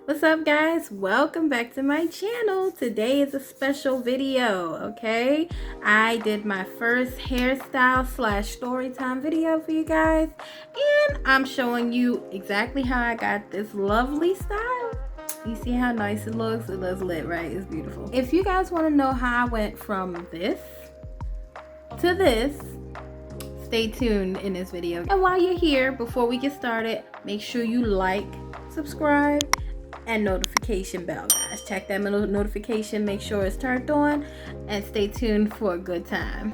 What's up, guys? Welcome back to my channel. Today is a special video, okay? I did my first hairstyle slash story time video for you guys, and I'm showing you exactly how I got this lovely style. You see how nice it looks? It looks lit, right? It's beautiful. If you guys want to know how I went from this to this, stay tuned in this video. And while you're here, before we get started, make sure you like, subscribe, and notification bell, guys. Check that notification, make sure it's turned on, and stay tuned for a good time.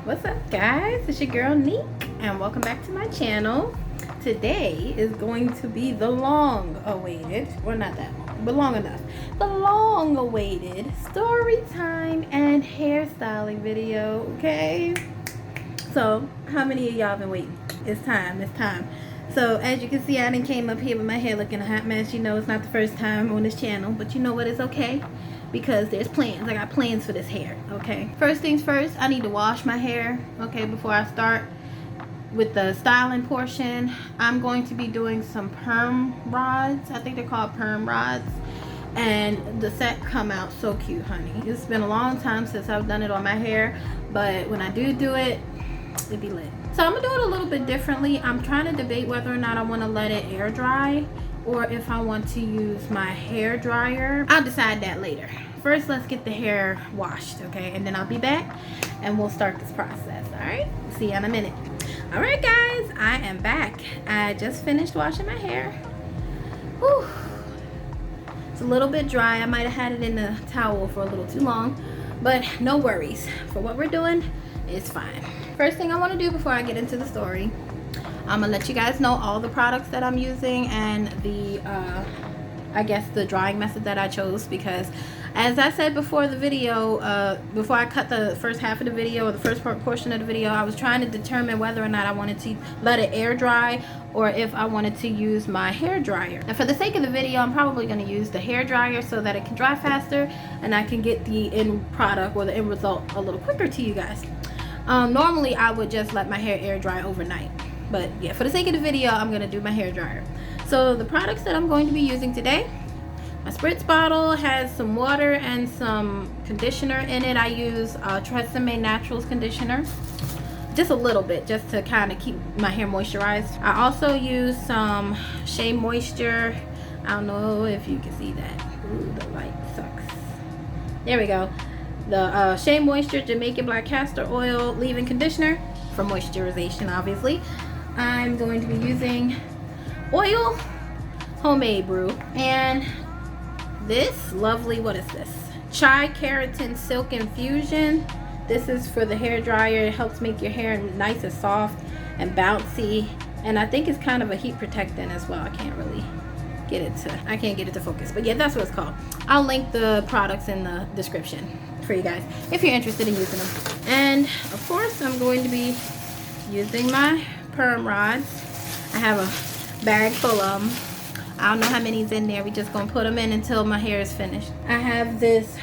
What's up, guys? It's your girl Nique, and welcome back to my channel. Today is going to be the long-awaited, or not that long, but long enough, the long-awaited story time and hairstyling video, okay? So, how many of y'all been waiting? It's time, it's time. So, as you can see, I done came up here with my hair looking a hot mess. You know, it's not the first time on this channel, but you know what? It's okay, because there's plans. I got plans for this hair, okay? First things first, I need to wash my hair, okay, before I start with the styling portion. I'm going to be doing some perm rods. I think they're called perm rods. And the set come out so cute, honey. It's been a long time since I've done it on my hair, but when I do it, it be lit. So I'm gonna do it a little bit differently. I'm trying to debate whether or not I want to let it air dry or if I want to use my hair dryer. I'll decide that later. First, let's get the hair washed, okay? And then I'll be back and we'll start this process, all right? See you in a minute. All right, guys, I am back. I just finished washing my hair. Whew. It's a little bit dry. I might have had it in the towel for a little too long, but no worries. For what we're doing, it's fine. First thing I want to do before I get into the story, I'm gonna let you guys know all the products that I'm using and the I guess the drying method that I chose, because as I said before the video, before I cut the first half of the video or the first portion of the video, I was trying to determine whether or not I wanted to let it air dry or if I wanted to use my hair dryer. And for the sake of the video, I'm probably going to use the hair dryer so that it can dry faster and I can get the end product or the end result a little quicker to you guys. Normally I would just let my hair air dry overnight, but yeah, for the sake of the video, I'm going to do my hair dryer. So the products that I'm going to be using today, my spritz bottle has some water and some conditioner in it. I use Tresemme Naturals conditioner, just a little bit, just to kind of keep my hair moisturized. I also use some Shea Moisture. I don't know if you can see that. Ooh, the light sucks. There we go. The Shea Moisture Jamaican Black Castor Oil leave-in conditioner for moisturization, obviously. I'm going to be using oil, homemade brew, and this lovely, what is this? Chai Keratin Silk Infusion. This is for the hair dryer. It helps make your hair nice and soft and bouncy, and I think it's kind of a heat protectant as well. I can't get it to focus, but yeah, that's what it's called. I'll link the products in the description for you guys if you're interested in using them. And of course, I'm going to be using my perm rods. I have a bag full of them. I don't know how many's in there. We just gonna put them in until my hair is finished. I have this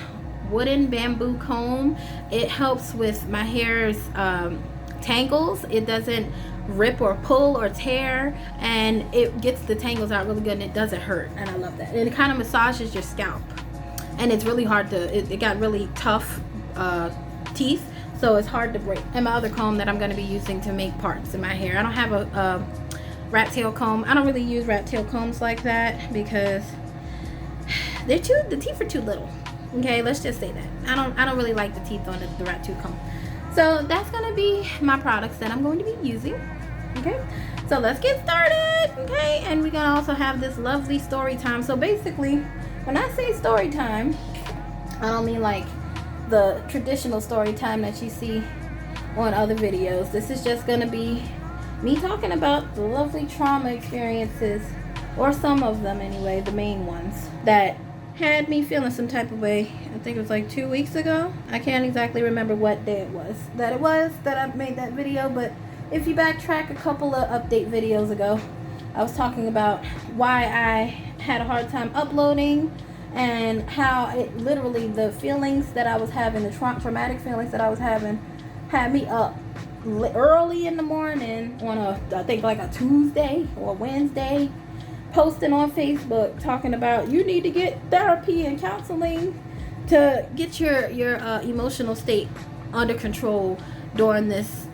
wooden bamboo comb. It helps with my hair's tangles. It doesn't rip or pull or tear, and it gets the tangles out really good, and it doesn't hurt, and I love that. And it kind of massages your scalp, and it's really hard to, it got really tough teeth, so it's hard to break. And my other comb that I'm going to be using to make parts in my hair, I don't have a rat tail comb. I don't really use rat tail combs like that because the teeth are too little. Okay, let's just say that I don't really like the teeth on the rat tail comb. So that's gonna be my products that I'm going to be using. Okay, so let's get started. Okay, and we're gonna also have this lovely story time. So basically, when I say story time, I don't mean like the traditional story time that you see on other videos. This is just gonna be me talking about the lovely trauma experiences, or some of them anyway, the main ones that had me feeling some type of way. I think it was like 2 weeks ago. I can't exactly remember what day it was that I made that video, but if you backtrack a couple of update videos ago, I was talking about why I had a hard time uploading and how it literally, the feelings that I was having, the traumatic feelings that I was having, had me up early in the morning on I think like a Tuesday or Wednesday, posting on Facebook talking about you need to get therapy and counseling to get your emotional state under control during this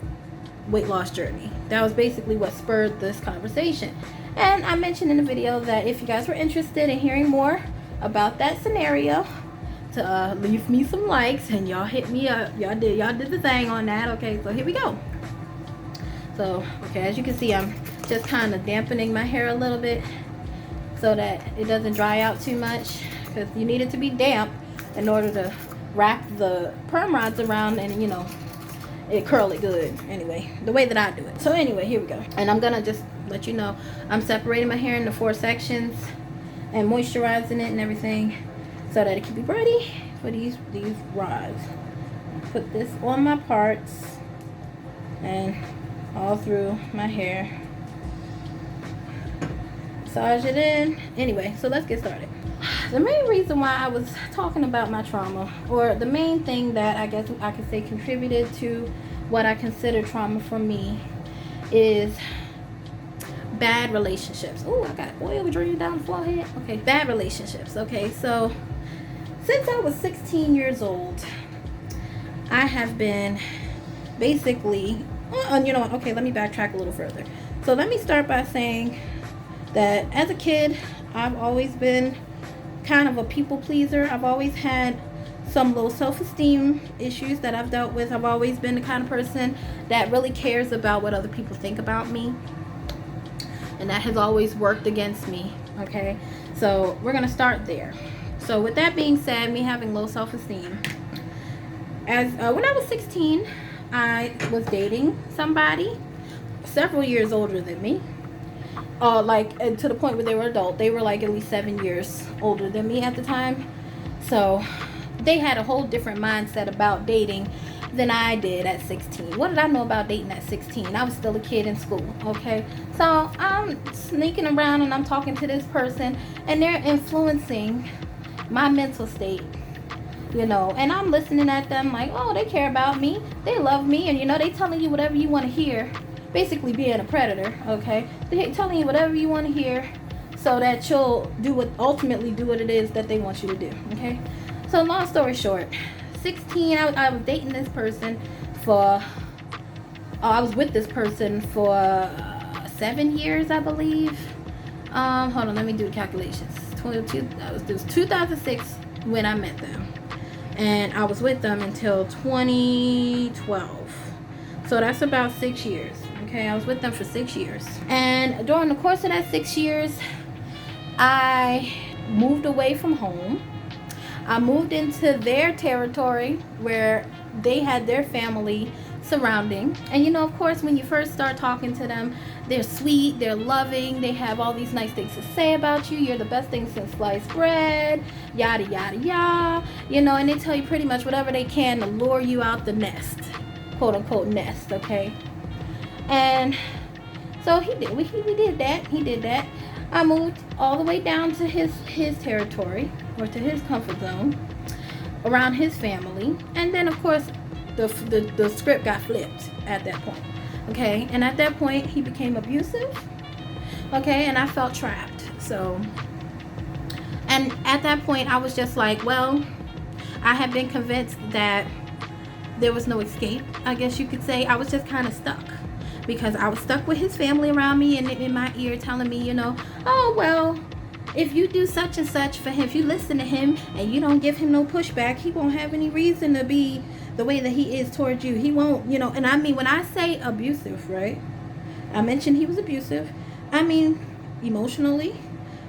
weight loss journey. That was basically what spurred this conversation. And I mentioned in the video that if you guys were interested in hearing more about that scenario, to leave me some likes, and y'all hit me up. Y'all did the thing on that. Okay, so here we go. So okay, as you can see, I'm just kind of dampening my hair a little bit so that it doesn't dry out too much, because you need it to be damp in order to wrap the perm rods around and it curl it good. Anyway, the way that I do it. So anyway, here we go. And I'm gonna just let you know I'm separating my hair into 4 sections and moisturizing it and everything so that it can be ready for these rods. Put this on my parts and all through my hair. Massage it in. Anyway, so let's get started. The main reason why I was talking about my trauma, or the main thing that I guess I could say contributed to what I consider trauma for me, is bad relationships. Oh, I got oil draining down the forehead. Okay, bad relationships. Okay, so since I was 16 years old, I have been basically, okay, let me backtrack a little further. So let me start by saying that as a kid, I've always been kind of a people pleaser. I've always had some low self-esteem issues that I've dealt with. I've always been the kind of person that really cares about what other people think about me, and that has always worked against me. Okay, so we're gonna start there. So with that being said, me having low self-esteem, as when I was 16, I was dating somebody several years older than me. To the point where they were adult. They were like at least 7 years older than me at the time. So they had a whole different mindset about dating than I did at 16. What did I know about dating at 16? I was still a kid in school, okay? So I'm sneaking around and I'm talking to this person, and they're influencing my mental state, and I'm listening at them like, oh, they care about me, they love me, and they telling you whatever you want to hear. Basically being a predator, okay? They're telling you whatever you want to hear so that you'll ultimately do what it is that they want you to do, okay? So long story short, 16, I was dating this person I was with this person for 7 years, I believe. Hold on, let me do the calculations. It was 2006 when I met them, and I was with them until 2012. So that's about 6 years. Okay, I was with them for 6 years. And during the course of that 6 years, I moved away from home. I moved into their territory where they had their family surrounding. And of course, when you first start talking to them, they're sweet, they're loving, they have all these nice things to say about you. You're the best thing since sliced bread, yada, yada, yada. And they tell you pretty much whatever they can to lure you out the nest. Quote unquote nest, okay? And so he did that. I moved all the way down to his territory, or to his comfort zone, around his family. And then of course the script got flipped at that point, okay? And at that point he became abusive, okay? And I felt trapped. So, and at that point I was just like, well, I had been convinced that there was no escape, I guess you could say. I was just kind of stuck, because I was stuck with his family around me and in my ear telling me, oh, well, if you do such and such for him, if you listen to him and you don't give him no pushback, he won't have any reason to be the way that he is towards you. He won't, and I mean, when I say abusive, right? I mentioned he was abusive. I mean emotionally.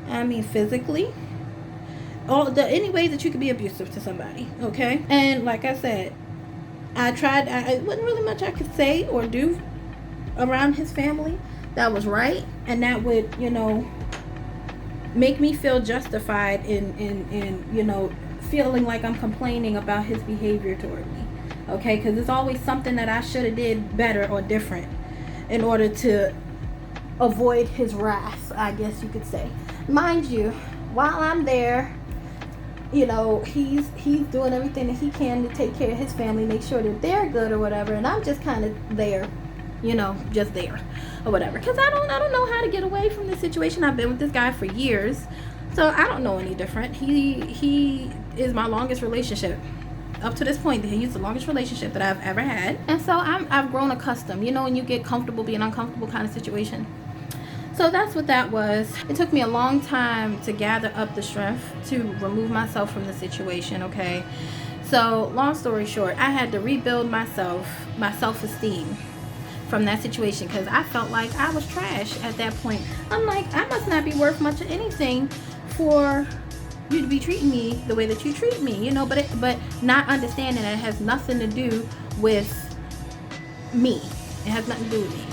I mean physically. Any ways that you could be abusive to somebody, okay? And like I said, I tried, it wasn't really much I could say or do around his family that was right, and that would, make me feel justified in feeling like I'm complaining about his behavior toward me, okay? Because it's always something that I should have did better or different in order to avoid his wrath, I guess you could say. Mind you, while I'm there, he's doing everything that he can to take care of his family, make sure that they're good or whatever, and I'm just kind of there you know, just there or whatever. Because I don't know how to get away from this situation. I've been with this guy for years, so I don't know any different. He is my longest relationship. Up to this point, he's the longest relationship that I've ever had. And so I've grown accustomed, you know, when you get comfortable being uncomfortable kind of situation. So that's what that was. It took me a long time to gather up the strength to remove myself from the situation, okay? So long story short, I had to rebuild my self-esteem from that situation, because I felt like I was trash at that point. I'm like, I must not be worth much of anything for you to be treating me the way that you treat me, you know, but not understanding that it has nothing to do with me. It has nothing to do with me.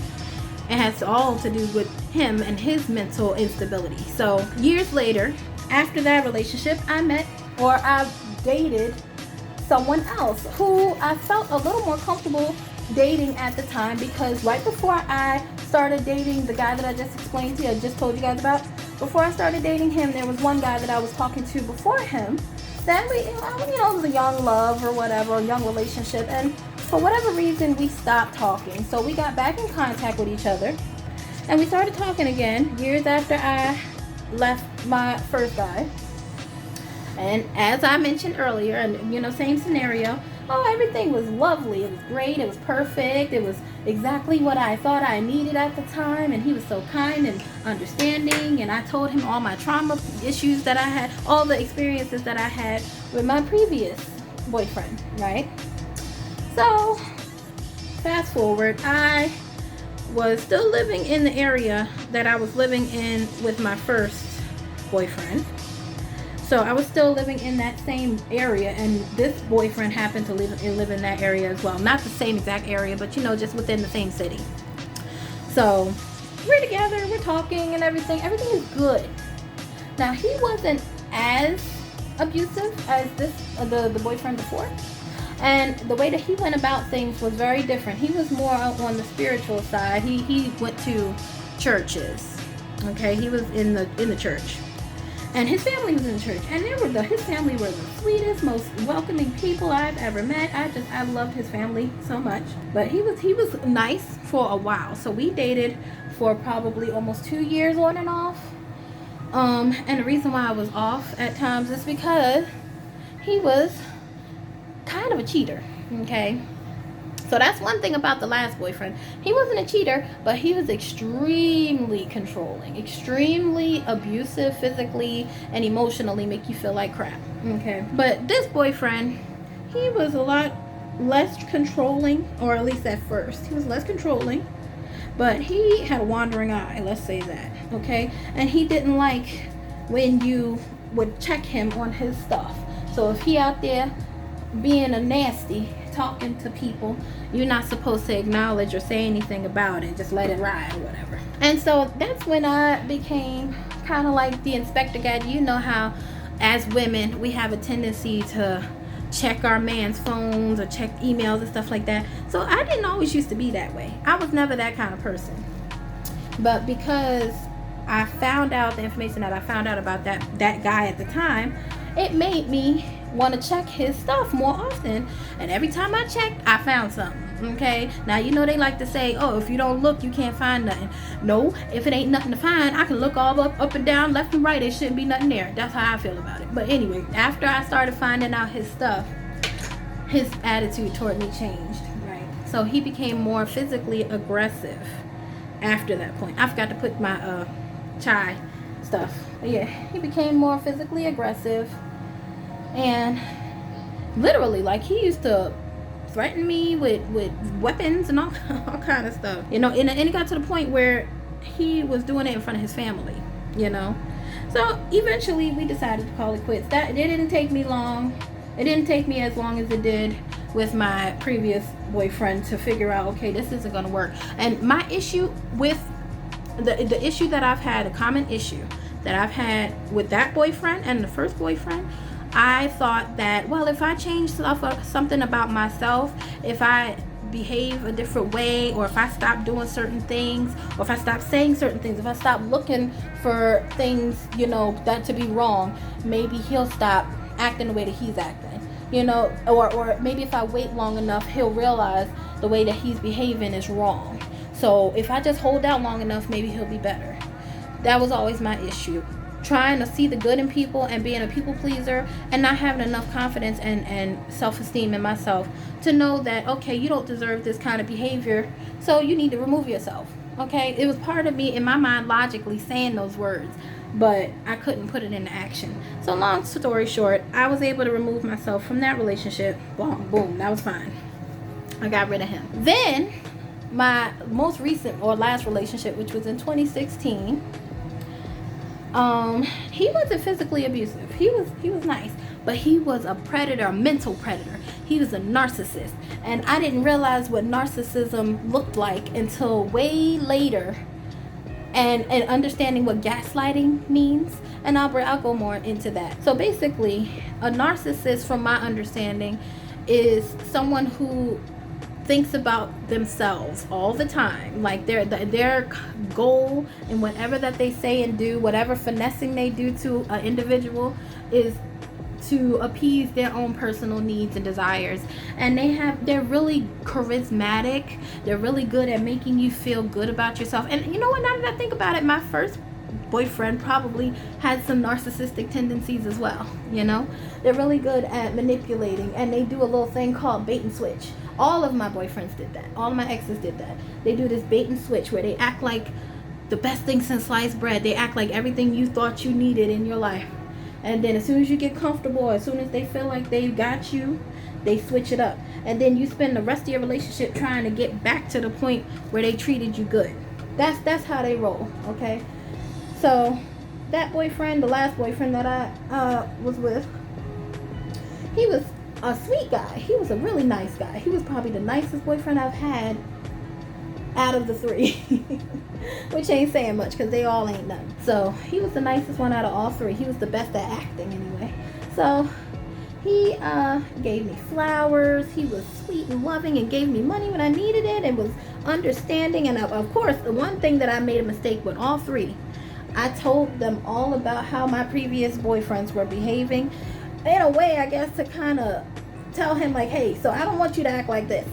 It has all to do with him and his mental instability. So years later, after that relationship, I dated someone else who I felt a little more comfortable dating at the time, because right before I started dating the guy that I just explained to you, I just told you guys about, before I started dating him, there was one guy that I was talking to before him that we, you know, it was a young love or whatever, a young relationship, and for whatever reason we stopped talking. So we got back in contact with each other and we started talking again years after I left my first guy. And as I mentioned earlier, and you know, same scenario, everything was lovely, it was great, it was perfect, it was exactly what I thought I needed at the time, and he was so kind and understanding, and I told him all my trauma issues that I had, all the experiences that I had with my previous boyfriend, right? So fast forward, I was still living in the area that I was living in with my first boyfriend. So I was still living in that same area, and this boyfriend happened to live in that area as well. Not the same exact area, but you know, just within the same city. So we're together, we're talking and everything. Everything is good. Now, he wasn't as abusive as the boyfriend before. And the way that he went about things was very different. He was more on the spiritual side. He went to churches. Okay, he was in the church. And his family was in the church, and his family were the sweetest, most welcoming people I've ever met. I loved his family so much. But he was nice for a while. So we dated for probably almost 2 years on and off. And the reason why I was off at times is because he was kind of a cheater. Okay. So that's one thing about the last boyfriend. He wasn't a cheater, but he was extremely controlling, extremely abusive physically and emotionally, make you feel like crap. Okay. But this boyfriend, he was a lot less controlling, or at least at first. He was less controlling, but he had a wandering eye, let's say that. Okay. And he didn't like when you would check him on his stuff. So if he out there being a nasty, talking to people, you're not supposed to acknowledge or say anything about it. Just let it ride or whatever. And so that's when I became kind of like the inspector gadget. You know how as women we have a tendency to check our man's phones or check emails and stuff like that. So I didn't always used to be that way. I was never that kind of person. But because I found out the information that I found out about that guy at the time, it made me want to check his stuff more often. And every time I checked, I found something. Okay, now you know they like to say, oh, if you don't look, you can't find nothing. No, if it ain't nothing to find, I can look all up and down, left and right. There shouldn't be nothing there. That's how I feel about it. But anyway, after I started finding out his stuff, his attitude toward me changed, right? So he became more physically aggressive after that point. I forgot to put my chai stuff. But yeah, he became more physically aggressive. And literally, like, he used to threaten me with weapons and all kind of stuff, you know, and it got to the point where he was doing it in front of his family, you know. So eventually we decided to call it quits. It didn't take me long. It didn't take me as long as it did with my previous boyfriend to figure out, okay, this isn't going to work. And my issue with the issue that I've had, a common issue that I've had with that boyfriend and the first boyfriend, I thought that, well, if I change something about myself, if I behave a different way, or if I stop doing certain things, or if I stop saying certain things, if I stop looking for things, you know, that to be wrong, maybe he'll stop acting the way that he's acting, you know, or maybe if I wait long enough, he'll realize the way that he's behaving is wrong. So if I just hold out long enough, maybe he'll be better. That was always my issue. Trying to see the good in people and being a people pleaser and not having enough confidence and self-esteem in myself to know that, okay, you don't deserve this kind of behavior, so you need to remove yourself. Okay, it was part of me in my mind logically saying those words, but I couldn't put it into action. So long story short, I was able to remove myself from that relationship. Boom, boom, that was fine. I got rid of him. Then my most recent or last relationship, which was in 2016, he wasn't physically abusive. He was nice, but he was a predator, a mental predator. He was a narcissist, and I didn't realize what narcissism looked like until way later, and understanding what gaslighting means. And I'll go more into that. So basically, a narcissist, from my understanding, is someone who thinks about themselves all the time. Like their goal and whatever that they say and do, whatever finessing they do to an individual, is to appease their own personal needs and desires. And they're really charismatic. They're really good at making you feel good about yourself. And you know what, now that I think about it, my first boyfriend probably had some narcissistic tendencies as well. You know, they're really good at manipulating, and they do a little thing called bait and switch. All of my boyfriends did that. All of my exes did that. They do this bait and switch where they act like the best thing since sliced bread. They act like everything you thought you needed in your life. And then as soon as you get comfortable, as soon as they feel like they've got you, they switch it up. And then you spend the rest of your relationship trying to get back to the point where they treated you good. That's how they roll, okay? So that boyfriend, the last boyfriend that I was with, he was a sweet guy. He was a really nice guy. He was probably the nicest boyfriend I've had out of the three. Which ain't saying much because they all ain't none. So he was the nicest one out of all three. He was the best at acting anyway. So he gave me flowers. He was sweet and loving and gave me money when I needed it and was understanding. And of course, the one thing that I made a mistake with all three, I told them all about how my previous boyfriends were behaving. In a way, I guess, to kind of tell him, like, hey, so I don't want you to act like this.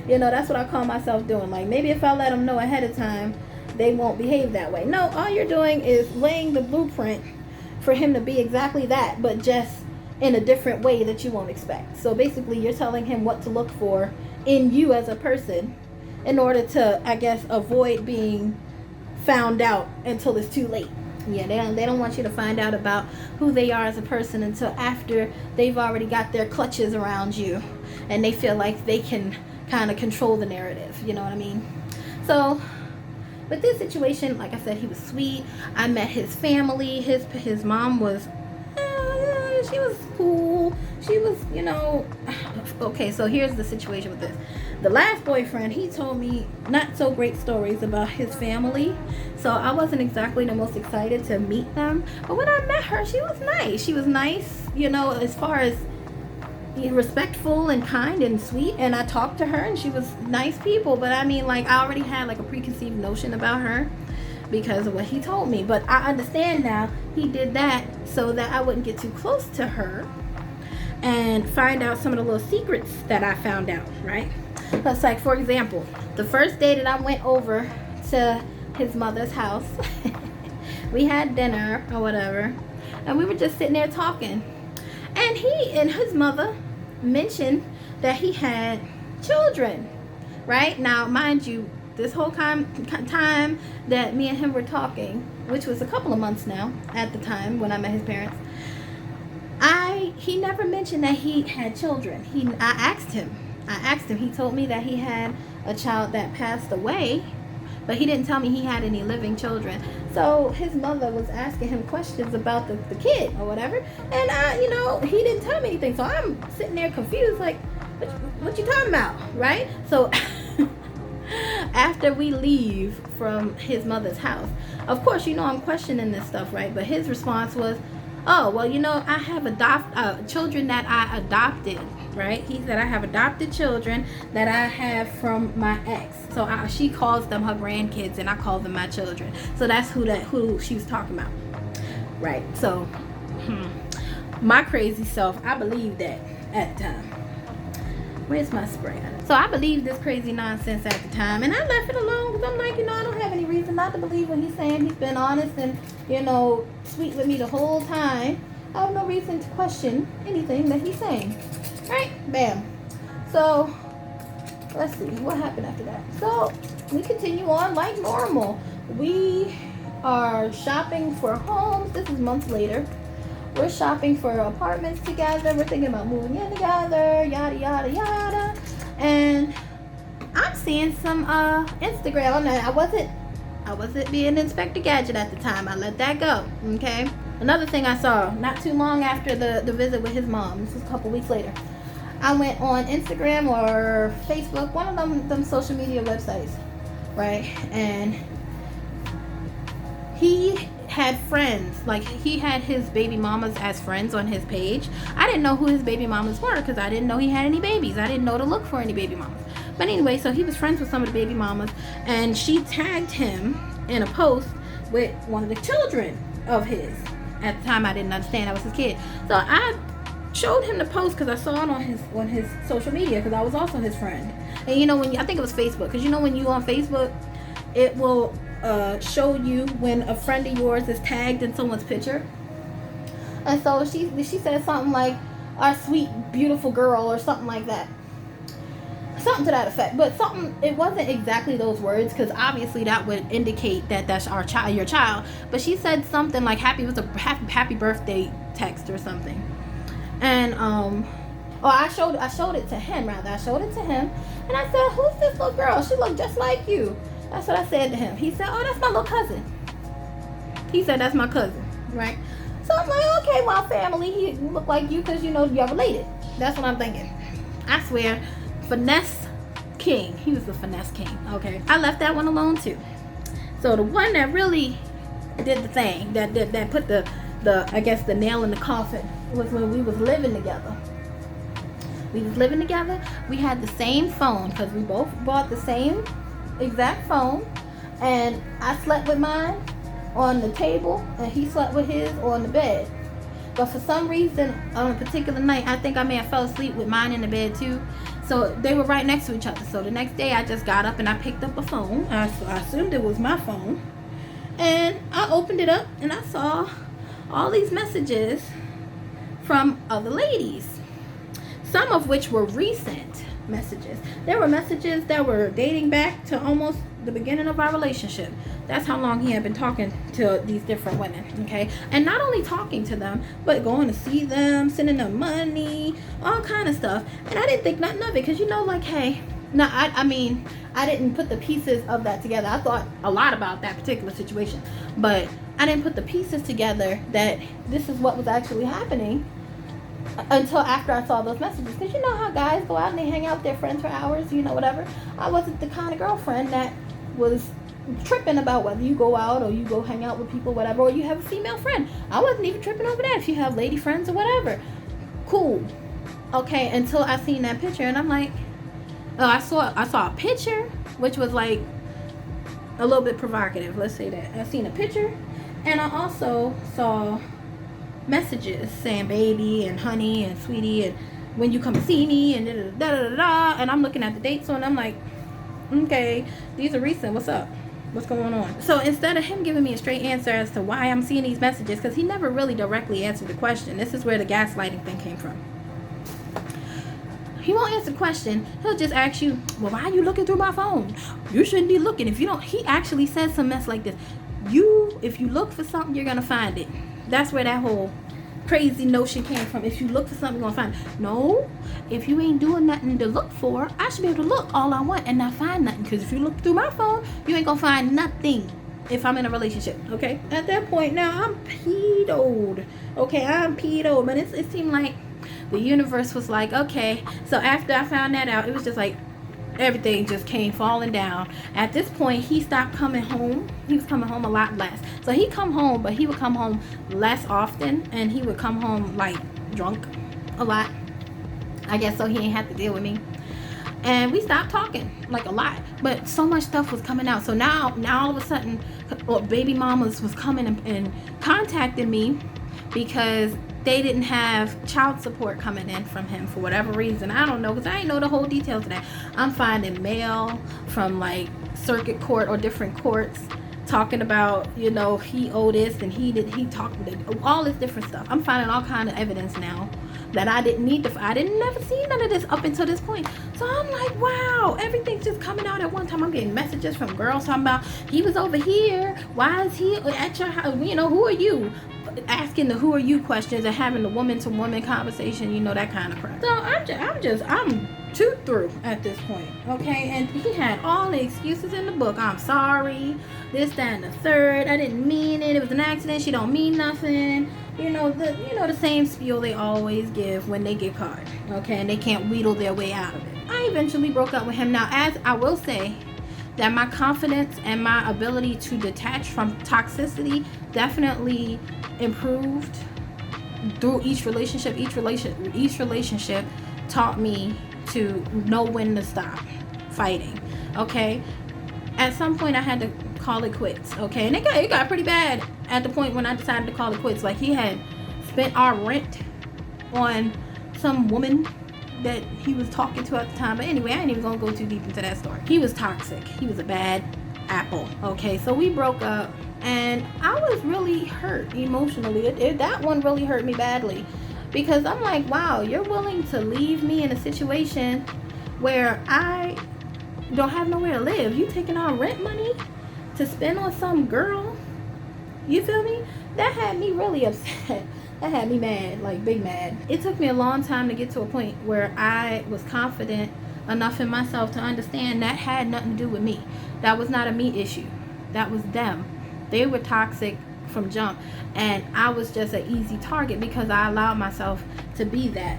You know, that's what I call myself doing. Like, maybe if I let them know ahead of time, they won't behave that way. No, all you're doing is laying the blueprint for him to be exactly that, but just in a different way that you won't expect. So basically, you're telling him what to look for in you as a person in order to, I guess, avoid being found out until it's too late. Yeah, they don't want you to find out about who they are as a person until after they've already got their clutches around you and they feel like they can kind of control the narrative. You know what I mean? So with this situation, like I said, he was sweet. I met his family. His mom was, she was cool. She was, you know, okay, so here's the situation with this. The last boyfriend, he told me not so great stories about his family. So I wasn't exactly the most excited to meet them. But when I met her, she was nice. She was nice, you know, as far as respectful and kind and sweet. And I talked to her and she was nice people. But I mean, like, I already had like a preconceived notion about her because of what he told me. But I understand now he did that so that I wouldn't get too close to her and find out some of the little secrets that I found out, right? That's like, for example, the first day that I went over to his mother's house, we had dinner or whatever, and we were just sitting there talking. And he and his mother mentioned that he had children, right? Now, mind you, this whole time that me and him were talking, which was a couple of months now at the time when I met his parents, he never mentioned that he had children. I asked him. He told me that he had a child that passed away, but he didn't tell me he had any living children. So his mother was asking him questions about the kid or whatever, and you know, he didn't tell me anything. So I'm sitting there confused, like, what you talking about, right? So after we leave from his mother's house, of course, you know, I'm questioning this stuff, right? But his response was, oh, well, you know, I have children that I adopted, right? He said, I have adopted children that I have from my ex. So she calls them her grandkids and I call them my children. So that's who she was talking about, right? So my crazy self, I believed that at the time. Where's my spray? So I believed this crazy nonsense at the time, and I left it alone because I'm like, I don't have any reason not to believe what he's saying. He's been honest and, sweet with me the whole time. I have no reason to question anything that he's saying. Right? Bam. So, let's see. What happened after that? So, we continue on like normal. We are shopping for homes. This is months later. We're shopping for apartments together. We're thinking about moving in together. Yada, yada, yada. And I'm seeing some Instagram. I wasn't being Inspector Gadget at the time. I let that go. Okay. Another thing I saw not too long after the visit with his mom. This was a couple weeks later. I went on Instagram or Facebook, one of them social media websites, right? And he had friends, like he had his baby mamas as friends on his page. I didn't know who his baby mamas were because I didn't know he had any babies. I didn't know to look for any baby mamas. But anyway, so he was friends with some of the baby mamas, and she tagged him in a post with one of the children of his. At the time, I didn't understand I was his kid. So I showed him the post because I saw it on his social media because I was also his friend. And I think it was Facebook, because when you on Facebook, it will show you when a friend of yours is tagged in someone's picture. And so she said something like, our sweet beautiful girl, or something like that, something to that effect. But it wasn't exactly those words, because obviously that would indicate that that's your child. But she said something like happy birthday text or something. And I showed it to him, rather. I showed it to him, and I said, who's this little girl? She looked just like you. That's what I said to him. He said, oh, that's my little cousin. He said, that's my cousin, right? So I'm like, okay, well, family, he look like you because, you're related. That's what I'm thinking. I swear, finesse king. He was the finesse king, okay? I left that one alone, too. So the one that really did the thing, that put the I guess, the nail in the coffin, was when we was living together. We was living together. We had the same phone because we both bought the same exact phone, and I slept with mine on the table and he slept with his on the bed. But for some reason on a particular night, I think I may have fell asleep with mine in the bed too. So they were right next to each other. So the next day I just got up and I picked up a phone. I assumed it was my phone, and I opened it up and I saw all these messages from other ladies, some of which were recent messages. There were messages that were dating back to almost the beginning of our relationship. That's how long he had been talking to these different women, okay? And not only talking to them, but going to see them, sending them money, all kind of stuff. And I didn't think nothing of it, because like, hey, no, I mean, I didn't put the pieces of that together. I thought a lot about that particular situation, but I didn't put the pieces together that this is what was actually happening until after I saw those messages. Because you know how guys go out and they hang out with their friends for hours, whatever. I wasn't the kind of girlfriend that was tripping about whether you go out or you go hang out with people, whatever, or you have a female friend. I wasn't even tripping over that. If you have lady friends or whatever, cool, okay, until I seen that picture. And I'm like, oh, I saw a picture which was like a little bit provocative, let's say that. I seen a picture, and I also saw messages saying baby and honey and sweetie and when you come to see me and da-da-da-da-da. And I'm looking at the dates, and I'm like, okay, these are recent. What's up? What's going on? So instead of him giving me a straight answer as to why I'm seeing these messages, because he never really directly answered the question. This is where the gaslighting thing came from. He won't answer the question. He'll just ask you, well, why are you looking through my phone? You shouldn't be looking. If you don't, he actually said some mess like this. If you look for something, you're going to find it. That's where that whole crazy notion came from. If you look for something, you're going to find it. No, if you ain't doing nothing to look for, I should be able to look all I want and not find nothing. Because if you look through my phone, you ain't going to find nothing if I'm in a relationship, okay? At that point, now I'm peed-old. Okay, I'm peed-old. But it seemed like the universe was like, okay. So after I found that out, it was just like everything just came falling down. At this point, he stopped coming home. He was coming home a lot less. So he come home, but he would come home less often, and he would come home like drunk a lot, I guess, so he ain't have to deal with me. And we stopped talking like a lot, but so much stuff was coming out. So now all of a sudden, baby mamas was coming and contacting me because they didn't have child support coming in from him for whatever reason. I don't know, because I didn't know the whole details of that. I'm finding mail from like circuit court or different courts talking about, you know, he owed this and he talked all this different stuff. I'm finding all kind of evidence now that I didn't need to. I didn't never see none of this up until this point. So I'm like, wow, everything's just coming out at one time. I'm getting messages from girls talking about he was over here. Why is he at your house? You know, who are you? Asking the who are you questions and having the woman to woman conversation, you know, that kind of crap. So I'm too through at this point, okay? And he had all the excuses in the book. I'm sorry, this, that, and the third. I didn't mean it. It was an accident. She don't mean nothing. You know the same spiel they always give when they get caught, okay? And they can't wheedle their way out of it. I eventually broke up with him. Now, as I will say, that my confidence and my ability to detach from toxicity definitely improved through each relationship. Each relationship taught me to know when to stop fighting, okay? At some point I had to call it quits, okay? And it got pretty bad at the point when I decided to call it quits. Like, he had spent our rent on some woman that he was talking to at the time. But anyway, I ain't even gonna go too deep into that story. He was toxic. He was a bad apple, okay? So we broke up, and I was really hurt emotionally. That one really hurt me badly, because I'm like, wow, you're willing to leave me in a situation where I don't have nowhere to live. You taking our rent money to spend on some girl? You feel me? That had me really upset. That had me mad, like big mad. It took me a long time to get to a point where I was confident enough in myself to understand that had nothing to do with me. That was not a me issue. That was them. They were toxic from jump, and I was just an easy target because I allowed myself to be that,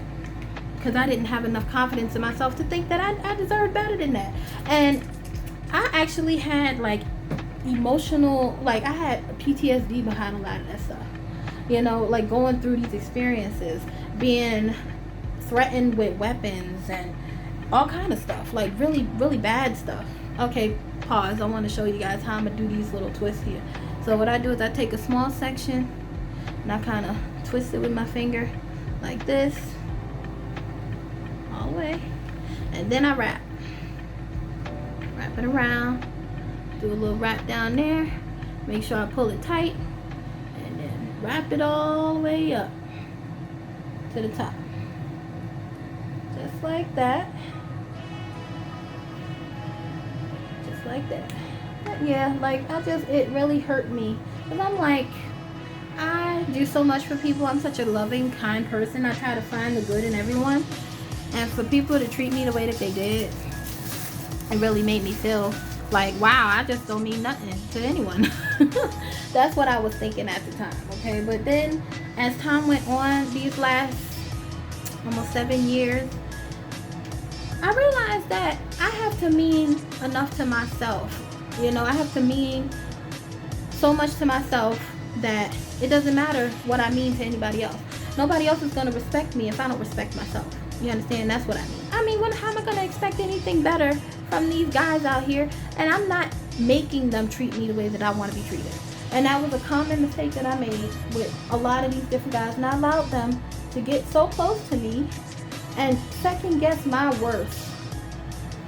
because I didn't have enough confidence in myself to think that I deserved better than that. And I actually had like emotional, like I had PTSD behind a lot of that stuff, you know, like going through these experiences, being threatened with weapons and all kind of stuff, like really, really bad stuff. Okay, pause. I want to show you guys how I'm gonna do these little twists here. So what I do is I take a small section and I kind of twist it with my finger like this all the way, and then I wrap it around, do a little wrap down there, make sure I pull it tight, and then wrap it all the way up to the top, just like that, just like that. But yeah, like it really hurt me, because I'm like, I do so much for people. I'm such a loving, kind person. I try to find the good in everyone, and for people to treat me the way that they did, it really made me feel like, wow, I just don't mean nothing to anyone. That's what I was thinking at the time, okay? But then as time went on, these last almost 7 years, I realized that I have to mean enough to myself. You know, I have to mean so much to myself that it doesn't matter what I mean to anybody else. Nobody else is going to respect me if I don't respect myself. You understand? That's what I mean. I mean, how am I going to expect anything better from these guys out here? And I'm not making them treat me the way that I want to be treated. And that was a common mistake that I made with a lot of these different guys. And I allowed them to get so close to me and second guess my worth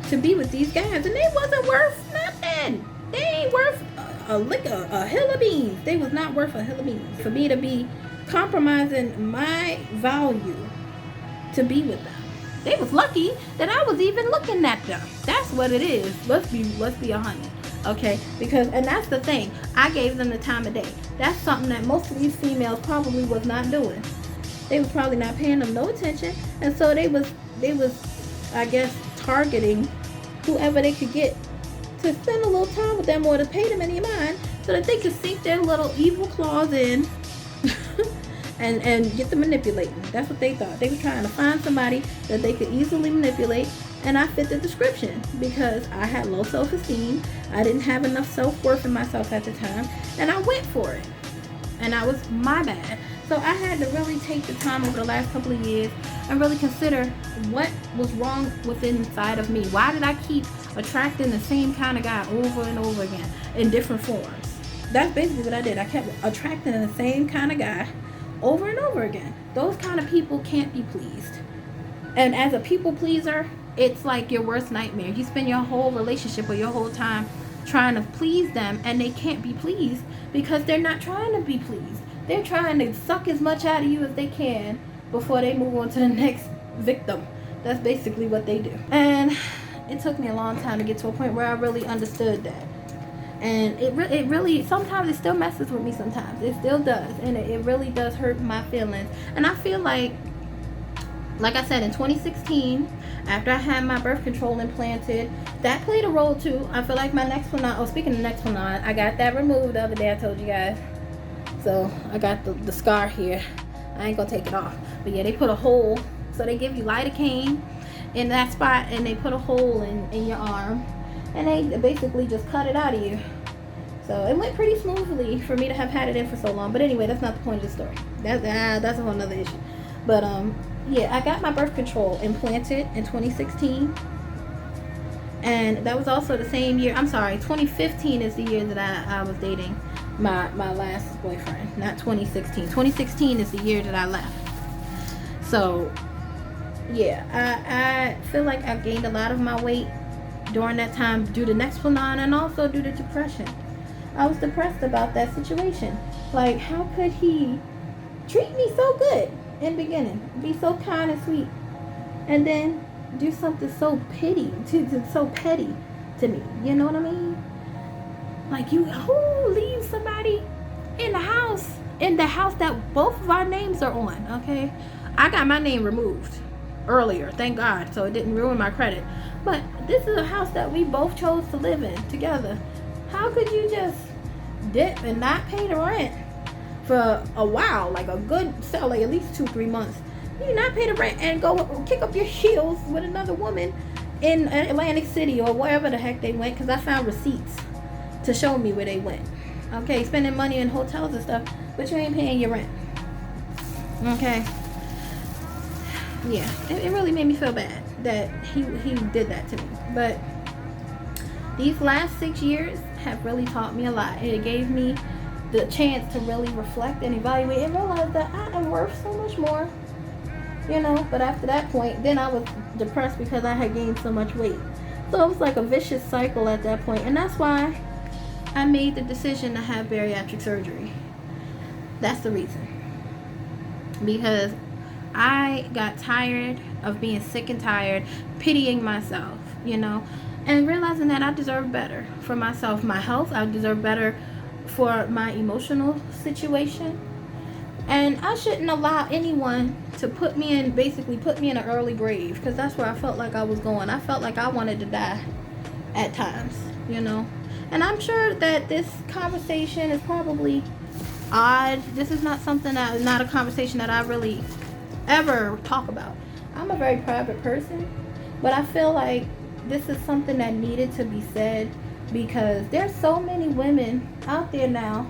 to be with these guys. And they wasn't worth nothing. They ain't worth a hill of beans. They was not worth a hill of beans for me to be compromising my value to be with them. They was lucky that I was even looking at them. That's what it is. Let's be 100. Okay, and that's the thing. I gave them the time of day. That's something that most of these females probably was not doing. They was probably not paying them no attention, and so they was, I guess, targeting whoever they could get to spend a little time with them or to pay them any mind so that they could sink their little evil claws in and get them manipulating. That's what they thought. They were trying to find somebody that they could easily manipulate, and I fit the description because I had low self-esteem. I didn't have enough self-worth in myself at the time, and I went for it, and that was my bad. So I had to really take the time over the last couple of years and really consider what was wrong within inside of me. Why did I keep attracting the same kind of guy over and over again in different forms? That's basically what I did. I kept attracting the same kind of guy over and over again. Those kind of people can't be pleased. And as a people pleaser, it's like your worst nightmare. You spend your whole relationship or your whole time trying to please them, and they can't be pleased because they're not trying to be pleased. They're trying to suck as much out of you as they can before they move on to the next victim. That's basically what they do. And it took me a long time to get to a point where I really understood that. And it really, sometimes it still messes with me sometimes. It still does. And it really does hurt my feelings. And I feel like I said, in 2016, after I had my birth control implanted, that played a role too. I feel like my Nexplanon, speaking of Nexplanon, I got that removed the other day, I told you guys. So I got the scar here. I ain't gonna take it off. But yeah, they put a hole. So they give you lidocaine in that spot, and they put a hole in your arm. And they basically just cut it out of you. So it went pretty smoothly for me to have had it in for so long. But anyway, that's not the point of the story. That's a whole nother issue. But yeah, I got my birth control implanted in 2016. And that was also the same year. I'm sorry, 2015 is the year that I was dating my last boyfriend. Not 2016. 2016 is the year that I left. So yeah, I feel like I've gained a lot of my weight during that time due to Nexplanon and also due to depression. I was depressed about that situation. Like, how could he treat me so good in the beginning, be so kind and sweet, and then do something so petty to me? You know what I mean? Like, who leaves somebody in the house that both of our names are on? Okay, I got my name removed earlier, thank God, so it didn't ruin my credit. But this is a house that we both chose to live in together. How could you just dip and not pay the rent for a while, like a good like at least 2-3 months? You not pay the rent and go kick up your heels with another woman in Atlantic City or wherever the heck they went, because I found receipts to show me where they went. Okay, spending money in hotels and stuff, but you ain't paying your rent. Okay. Yeah, it really made me feel bad that he did that to me. But these last 6 years have really taught me a lot. It gave me the chance to really reflect and evaluate and realize that I am worth so much more, you know. But after that point, then I was depressed because I had gained so much weight. So it was like a vicious cycle at that point. And that's why I made the decision to have bariatric surgery. That's the reason. Because I got tired of being sick and tired, pitying myself, you know, and realizing that I deserve better for myself, my health. I deserve better for my emotional situation. And I shouldn't allow anyone to put me in an early grave, because that's where I felt like I was going. I felt like I wanted to die at times, you know. And I'm sure that this conversation is probably odd. This is not a conversation that I really ever talk about. I'm a very private person, but I feel like this is something that needed to be said, because there's so many women out there now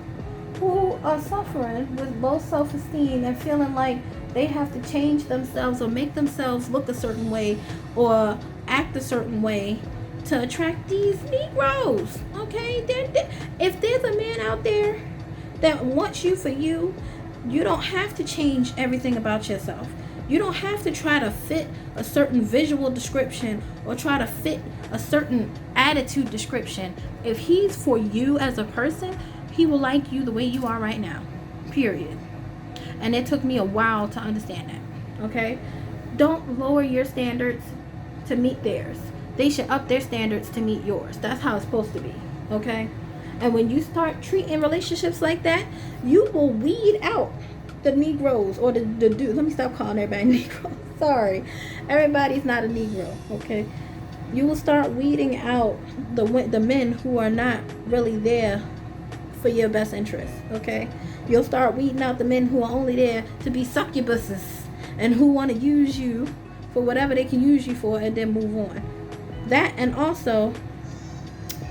who are suffering with low self-esteem and feeling like they have to change themselves or make themselves look a certain way or act a certain way to attract these Negroes. Okay, if there's a man out there that wants you for you, you don't have to change everything about yourself. You don't have to try to fit a certain visual description or try to fit a certain attitude description. If he's for you as a person, he will like you the way you are right now. Period. And it took me a while to understand that. Okay? Don't lower your standards to meet theirs. They should up their standards to meet yours. That's how it's supposed to be. Okay? And when you start treating relationships like that, you will weed out the Negroes or the dudes. Let me stop calling everybody Negro. Sorry. Everybody's not a Negro. Okay? You will start weeding out the men who are not really there for your best interest. Okay? You'll start weeding out the men who are only there to be succubuses and who want to use you for whatever they can use you for and then move on. That, and also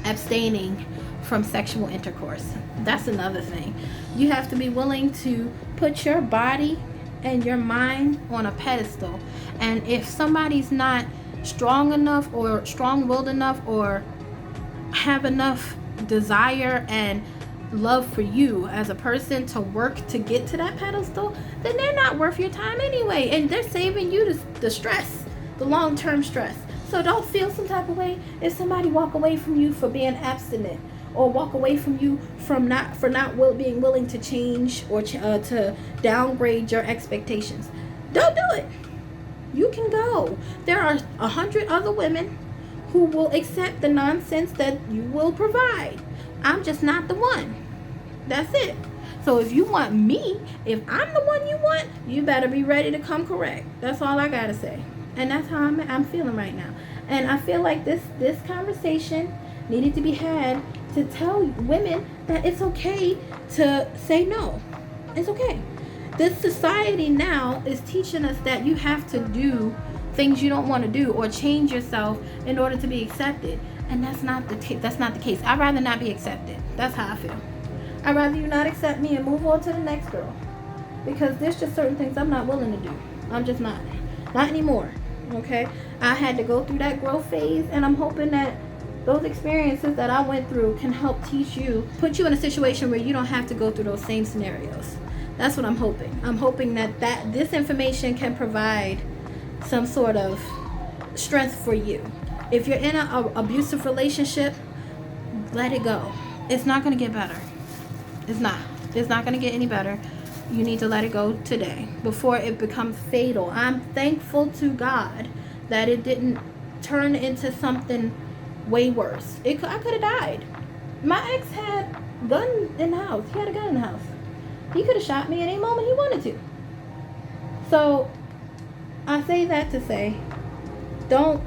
abstaining from sexual intercourse. That's another thing. You have to be willing to put your body and your mind on a pedestal. And if somebody's not strong enough or strong-willed enough or have enough desire and love for you as a person to work to get to that pedestal, then they're not worth your time anyway. And they're saving you the stress, the long-term stress. So don't feel some type of way if somebody walk away from you for being abstinent, or walk away from you from being willing to change, or to downgrade your expectations. Don't do it. You can go. There are 100 other women who will accept the nonsense that you will provide. I'm just not the one. That's it. So if you want me, if I'm the one you want, you better be ready to come correct. That's all I gotta say. And that's how I'm feeling right now. And I feel like this conversation needed to be had to tell women that it's okay to say no. It's okay. This society now is teaching us that you have to do things you don't want to do, or change yourself in order to be accepted. And that's not the case. I'd rather not be accepted. That's how I feel. I'd rather you not accept me and move on to the next girl, because there's just certain things I'm not willing to do. I'm just not anymore. Okay, I had to go through that growth phase, and I'm hoping that those experiences that I went through can help teach you, put you in a situation where you don't have to go through those same scenarios. That's what I'm hoping. I'm hoping that this information can provide some sort of strength for you. If you're in an abusive relationship, let it go. It's not going to get better. It's not going to get any better. You need to let it go today before it becomes fatal. I'm thankful to God that it didn't turn into something way worse. I could have died. My ex had a gun in the house. He had a gun in the house. He could have shot me at any moment he wanted to. So I say that to say, don't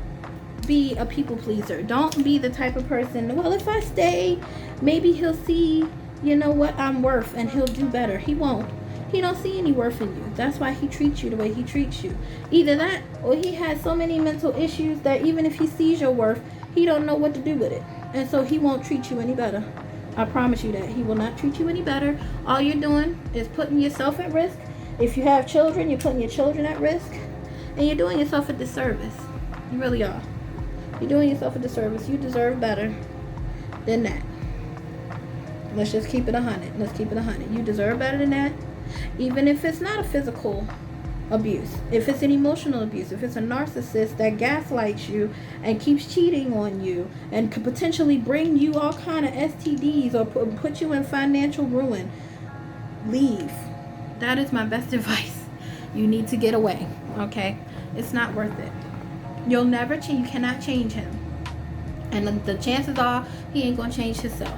be a people pleaser. Don't be the type of person, well, if I stay, maybe he'll see, you know what I'm worth, and he'll do better. He won't. He don't see any worth in you. That's why he treats you the way he treats you. Either that, or he has so many mental issues that even if he sees your worth, he don't know what to do with it. And so he won't treat you any better. I promise you that. He will not treat you any better. All you're doing is putting yourself at risk. If you have children, you're putting your children at risk. And you're doing yourself a disservice. You really are. You're doing yourself a disservice. You deserve better than that. Let's just keep it 100. Let's keep it 100. You deserve better than that. Even if it's not a physical abuse, if it's an emotional abuse, if it's a narcissist that gaslights you and keeps cheating on you and could potentially bring you all kind of STDs or put you in financial ruin, leave. That is my best advice. You need to get away. Okay? It's not worth it. You'll never change. You cannot change him. And the chances are he ain't going to change himself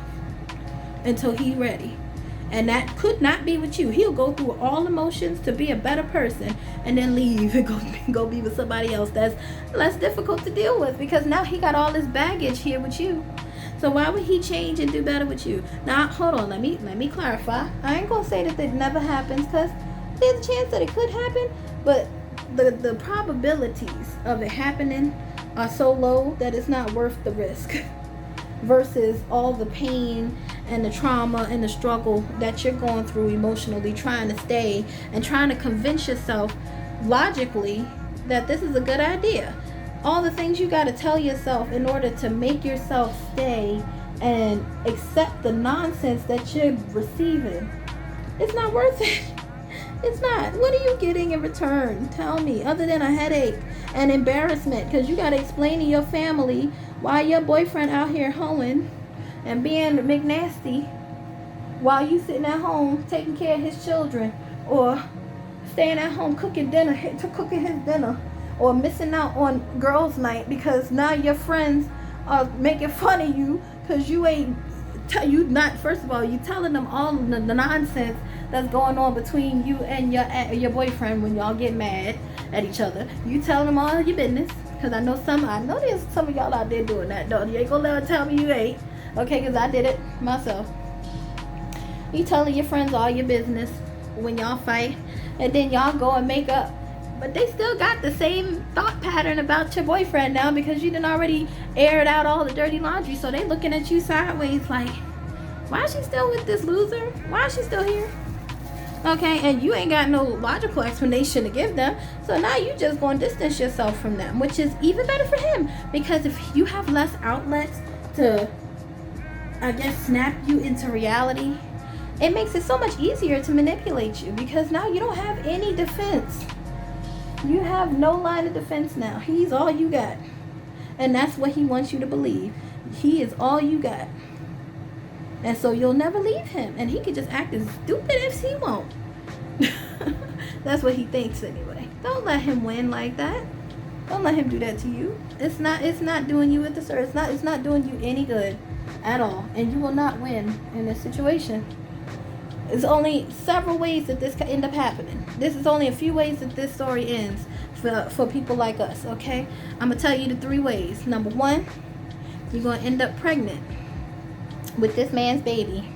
until he's ready. And that could not be with you. He'll go through all emotions to be a better person and then leave and go be with somebody else that's less difficult to deal with, because now he got all this baggage here with you. So why would he change and do better with you? Now, hold on. Let me clarify. I ain't going to say that it never happens, because there's a chance that it could happen, but the probabilities of it happening are so low that it's not worth the risk versus all the pain and the trauma and the struggle that you're going through emotionally, trying to stay and trying to convince yourself logically that this is a good idea. All the things you got to tell yourself in order to make yourself stay and accept the nonsense that you're receiving. It's not worth it. It's not. What are you getting in return? Tell me, other than a headache and embarrassment, because you got to explain to your family why your boyfriend out here hoeing and being McNasty while you sitting at home taking care of his children, or staying at home cooking his dinner, or missing out on girls' night because now your friends are making fun of you because you first of all, you telling them all the nonsense that's going on between you and your boyfriend when y'all get mad at each other. You telling them all your business, because I know there's some of y'all out there doing that. Though you ain't gonna let her tell me you ain't, okay? Because I did it myself. You telling your friends all your business when y'all fight, and then y'all go and make up, but they still got the same thought pattern about your boyfriend now, because you done already aired out all the dirty laundry. So they looking at you sideways like, why is she still with this loser? Why is she still here? Okay, and you ain't got no logical explanation to give them. So now you just going to distance yourself from them, which is even better for him, because if you have less outlets to I guess, snap you into reality, it makes it so much easier to manipulate you, because now you don't have any defense. You have no line of defense now. He's all you got. And that's what he wants you to believe. He is all you got. And so you'll never leave him. And he can just act as stupid as he won't. That's what he thinks anyway. Don't let him win like that. Don't let him do that to you. It's not doing you a disservice. It's not doing you any good at all. And you will not win in this situation. There's only several ways that this could end up happening. This is only a few ways that this story ends for people like us, okay? I'm going to tell you the 3 ways. Number 1, you're going to end up pregnant with this man's baby.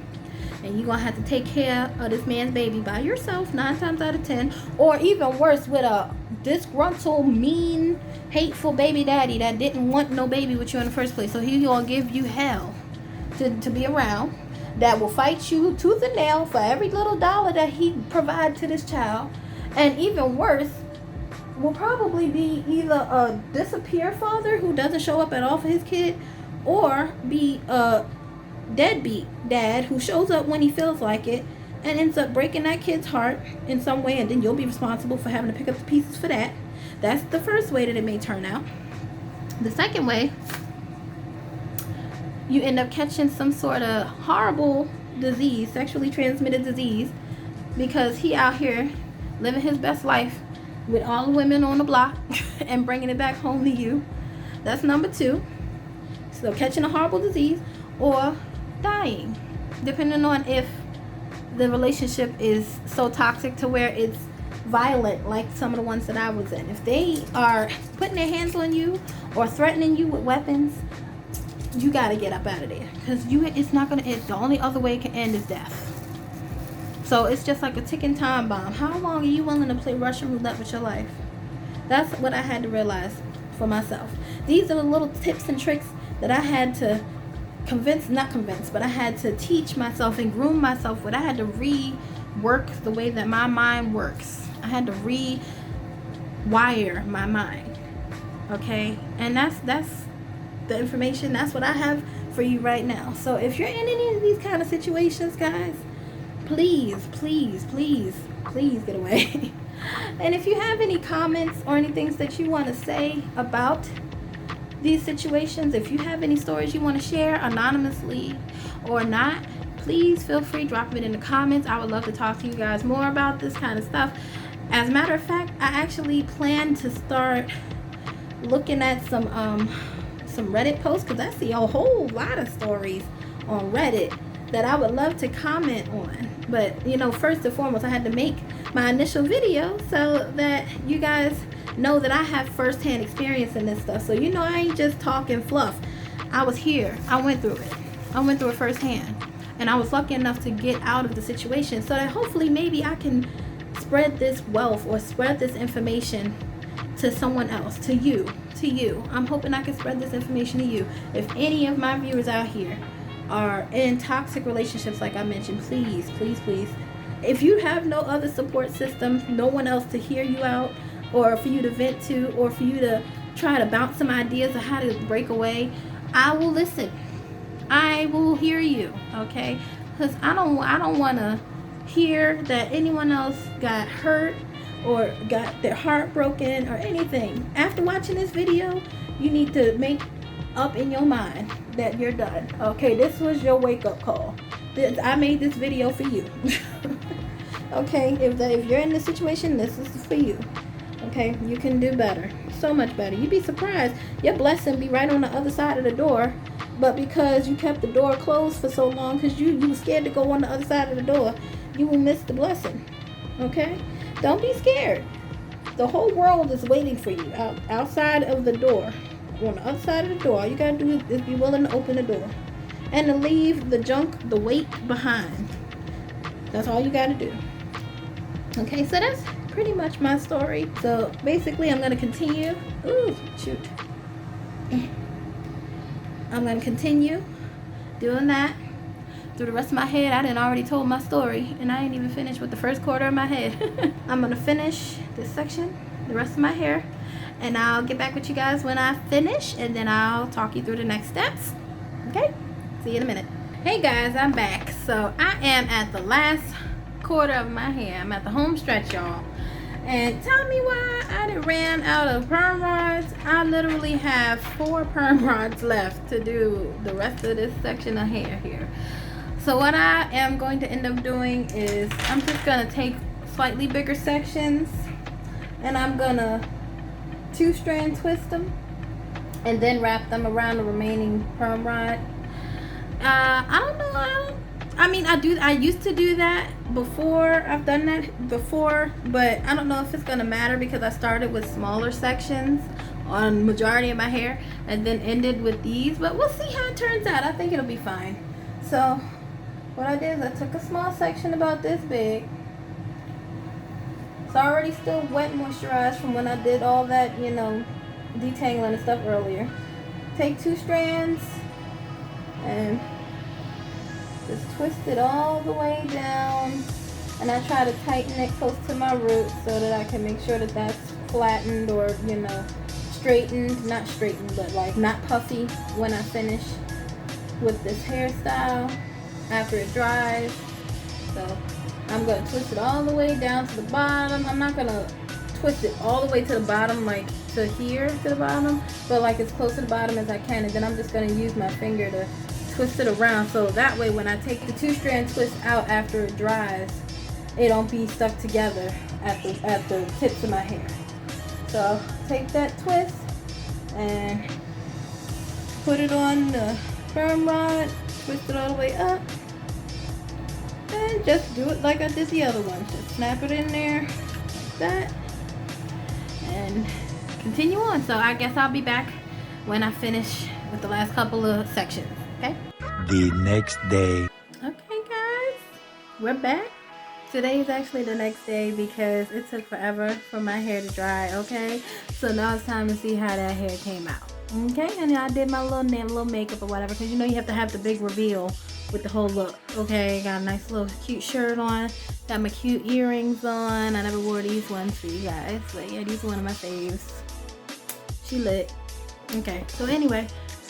And you're going to have to take care of this man's baby by yourself 9 times out of 10. Or even worse, with a disgruntled, mean, hateful baby daddy that didn't want no baby with you in the first place. So he's going to give you hell to be around. That will fight you tooth and nail for every little dollar that he provides to this child. And even worse, will probably be either a disappear father who doesn't show up at all for his kid, or be a deadbeat dad who shows up when he feels like it and ends up breaking that kid's heart in some way, and then you'll be responsible for having to pick up the pieces for that. That's the first way that it may turn out. The second way, you end up catching some sort of horrible disease, sexually transmitted disease, because he out here living his best life with all the women on the block and bringing it back home to you. That's number 2. So catching a horrible disease or dying, depending on if the relationship is so toxic to where it's violent, like some of the ones that I was in. If they are putting their hands on you or threatening you with weapons, you got to get up out of there, because it's not going to end. The only other way it can end is death. So it's just like a ticking time bomb. How long are you willing to play Russian roulette with your life? That's what I had to realize for myself. These are the little tips and tricks that I had to I had to teach myself and groom myself with. I had to rework the way that my mind works. I had to rewire my mind. Okay? And that's the information. That's what I have for you right now. So if you're in any of these kind of situations, guys, please get away. And if you have any comments or any things that you want to say about these situations, if you have any stories you want to share anonymously or not, please feel free, drop it in the comments. I would love to talk to you guys more about this kind of stuff. As a matter of fact, I actually plan to start looking at some Reddit posts, because I see a whole lot of stories on Reddit that I would love to comment on. But first and foremost, I had to make my initial video so that you guys know that I have firsthand experience in this stuff. So I ain't just talking fluff. I was here. I went through it firsthand, and I was lucky enough to get out of the situation, so that hopefully maybe I can spread this wealth or spread this information to someone else, to you. I'm hoping I can spread this information to you. If any of my viewers out here are in toxic relationships, like I mentioned, please, if you have no other support system, no one else to hear you out, or for you to vent to, or for you to try to bounce some ideas of how to break away, I will listen. I will hear you, okay? Because I don't want to hear that anyone else got hurt or got their heart broken or anything. After watching this video, you need to make up in your mind that you're done. Okay, this was your wake-up call. I made this video for you. Okay, if you're in this situation, this is for you. Okay, you can do better, so much better. You'd be surprised. Your blessing be right on the other side of the door, but because you kept the door closed for so long, because you were scared to go on the other side of the door, you will miss the blessing. Okay, don't be scared. The whole world is waiting for you outside of the door. On the other side of the door, all you gotta do is be willing to open the door and to leave the junk, the weight behind. That's all you gotta do. Okay, so that's pretty much my story. So basically, I'm going to continue. I'm going to continue doing that through the rest of my head. I didn't already told my story, and I ain't even finished with the first quarter of my head. I'm going to finish this section, the rest of my hair, and I'll get back with you guys when I finish, and then I'll talk you through the next steps. Okay? See you in a minute. Hey guys, I'm back. So I am at the last quarter of my hair. I'm at the home stretch, y'all. And tell me why I done ran out of perm rods. I literally have 4 perm rods left to do the rest of this section of hair here. So what I am going to end up doing is I'm just gonna take slightly bigger sections and I'm gonna 2-strand twist them and then wrap them around the remaining perm rod. I don't know. I used to do that before. I've done that before, but I don't know if it's gonna matter because I started with smaller sections on majority of my hair and then ended with these. But we'll see how it turns out. I think it'll be fine. So what I did is I took a small section about this big. It's already still wet and moisturized from when I did all that, detangling and stuff earlier. Take 2 strands and just twist it all the way down, and I try to tighten it close to my roots so that I can make sure that that's flattened or straightened, not straightened but like not puffy when I finish with this hairstyle after it dries. So I'm going to twist it all the way down to the bottom. I'm not going to twist it all the way to the bottom, like to here to the bottom, but like as close to the bottom as I can, and then I'm just going to use my finger to twist it around so that way when I take the 2-strand twist out after it dries, it don't be stuck together at the tips of my hair. So take that twist and put it on the perm rod, twist it all the way up, and just do it like I did the other one. Just snap it in there like that and continue on. So I guess I'll be back when I finish with the last couple of sections. Okay? The next day. Okay guys, we're back. Today is actually the next day because it took forever for my hair to dry, okay? So now it's time to see how that hair came out. Okay, and I did my little makeup or whatever, because you have to have the big reveal with the whole look. Okay, got a nice little cute shirt on, got my cute earrings on. I never wore these ones for you guys, but yeah, these are one of my faves. She lit. Okay, so anyway,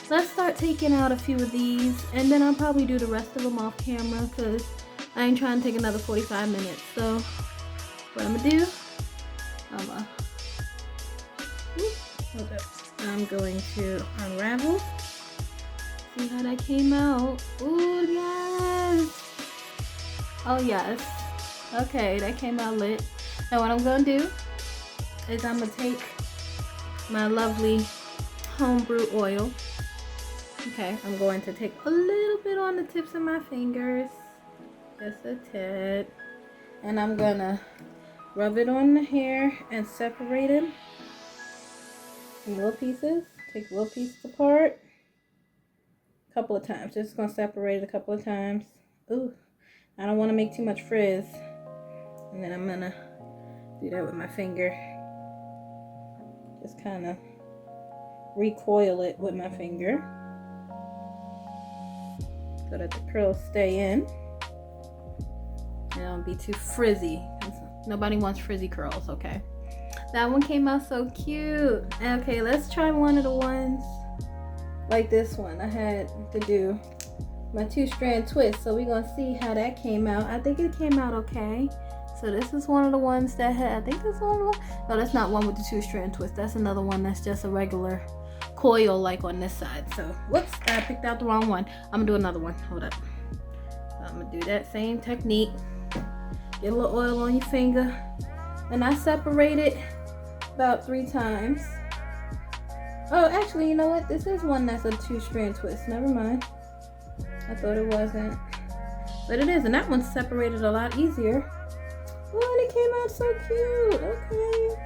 let's start taking out a few of these, and then I'll probably do the rest of them off camera because I ain't trying to take another 45 minutes. So what I'm gonna do, I'm going to unravel. See how that came out. Ooh, yes. Oh, yes. Okay, that came out lit. Now what I'm gonna do is I'm gonna take my lovely homebrew oil. Okay, I'm going to take a little bit on the tips of my fingers, just a tad, and I'm gonna rub it on the hair and separate them in little pieces. Take little pieces apart a couple of times. Just gonna separate it a couple of times. Ooh, I don't want to make too much frizz, and then I'm gonna do that with my finger. Just kind of recoil it with my finger so that the curls stay in and don't be too frizzy. Nobody wants frizzy curls, okay? That one came out so cute. Okay, let's try one of the ones like this one. I had to do my 2-strand twist, so we're gonna see how that came out. I think it came out okay. So this is one of the ones that had, I think this one, no, that's not one with the 2-strand twist. That's another one that's just a regular coil like on this side. So whoops, I picked out the wrong one. I'm gonna do another one. Hold up. I'm gonna do that same technique. Get a little oil on your finger, and I separate it about 3 times. Oh, actually, you know what? This is one that's a 2-strand twist. Never mind. I thought it wasn't, but it is, and that one's separated a lot easier. Oh, and it came out so cute. Okay.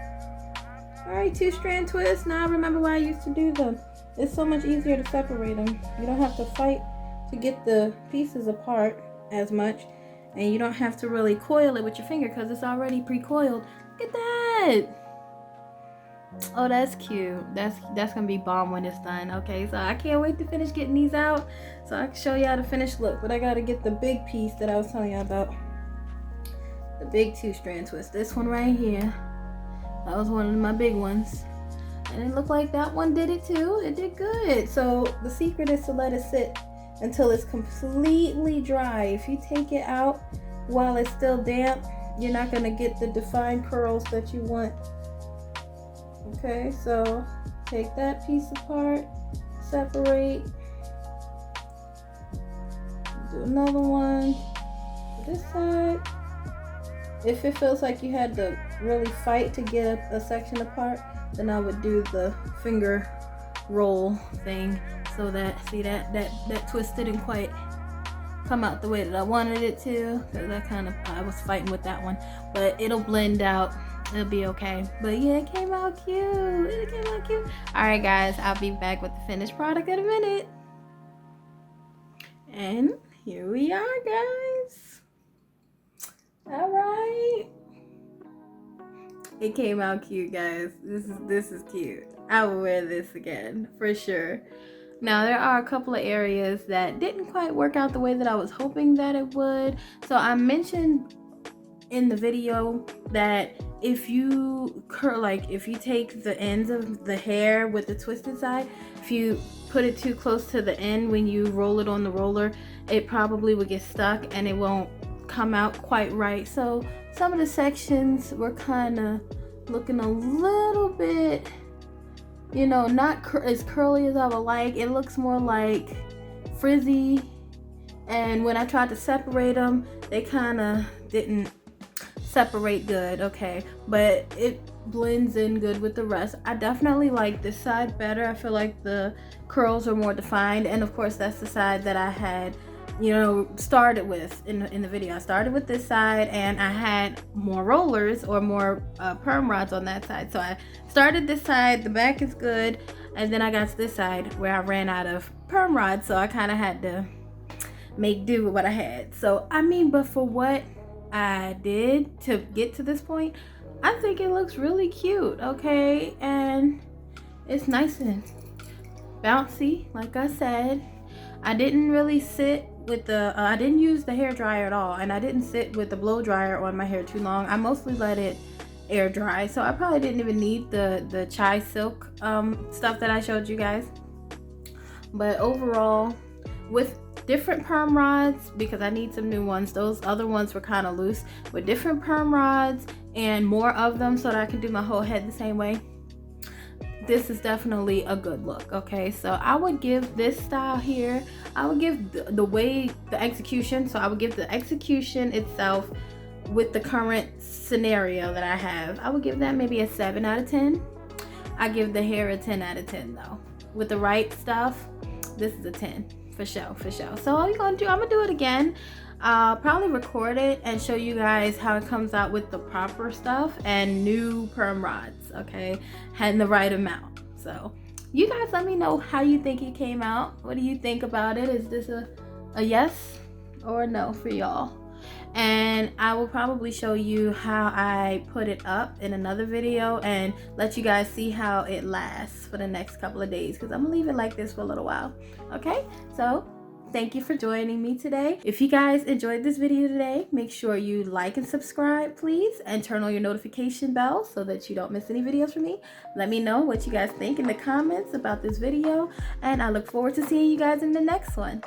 Alright, 2-strand twist. Now I remember why I used to do them. It's so much easier to separate them. You don't have to fight to get the pieces apart as much, and you don't have to really coil it with your finger because it's already pre-coiled. Look at that. Oh, that's cute. That's gonna be bomb when it's done. Okay, so I can't wait to finish getting these out so I can show you how the finished look. But I gotta get the big piece that I was telling you about. The big 2-strand twist. This one right here. That was one of my big ones. And it looked like that one did it too. It did good. So the secret is to let it sit until it's completely dry. If you take it out while it's still damp, you're not going to get the defined curls that you want. Okay, so take that piece apart, separate, do another one to this side. If it feels like you had to really fight to get a section apart, then I would do the finger roll thing, so that, see, that twist didn't quite come out the way that I wanted it to, because I was fighting with that one, but it'll blend out. It'll be okay. But yeah, it came out cute. It came out cute. Alright guys, I'll be back with the finished product in a minute. And here we are, guys. Alright. It came out cute, guys. This is cute. I will wear this again for sure. Now there are a couple of areas that didn't quite work out the way that I was hoping that it would. So I mentioned in the video that if you if you take the ends of the hair with the twisted side, if you put it too close to the end when you roll it on the roller, it probably would get stuck and it won't come out quite right. So some of the sections were kind of looking a little bit, you know, not as curly as I would like. It looks more like frizzy, and when I tried to separate them, they kind of didn't separate good. Okay, but it blends in good with the rest. I definitely like this side better. I feel like the curls are more defined, and of course that's the side that I had, you know, started with in the video. I started with this side and I had more rollers or more perm rods on that side. So I started this side, the back is good, and then I got to this side where I ran out of perm rods, so I kind of had to make do with what I had. So I mean, but for what I did to get to this point, I think it looks really cute. Okay, and it's nice and bouncy, like I said. I didn't really sit with the I didn't use the hair dryer at all, and I didn't sit with the blow dryer on my hair too long. I mostly let it air dry, so I probably didn't even need the chai silk stuff that I showed you guys. But overall, with different perm rods, because I need some new ones, those other ones were kind of loose, with different perm rods and more of them so that I can do my whole head the same way, this is definitely a good look. Okay, so I would give this style here, I would give the execution, so I would give the execution itself with the current scenario that I have, I would give that maybe a 7 out of 10. I give the hair a 10 out of 10 though. With the right stuff, this is a 10 for sure. So all you're gonna do, I'm gonna do it again. I'll probably record it and show you guys how it comes out with the proper stuff and new perm rods, okay, and the right amount. So you guys let me know how you think it came out. What do you think about it? Is this a yes or a no for y'all? And I will probably show you how I put it up in another video and let you guys see how it lasts for the next couple of days, because I'm gonna leave it like this for a little while. Okay, so thank you for joining me today. If you guys enjoyed this video today, make sure you like and subscribe, please, and turn on your notification bell so that you don't miss any videos from me. Let me know what you guys think in the comments about this video, and I look forward to seeing you guys in the next one.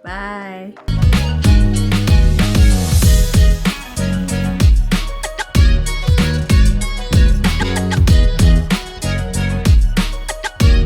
Bye.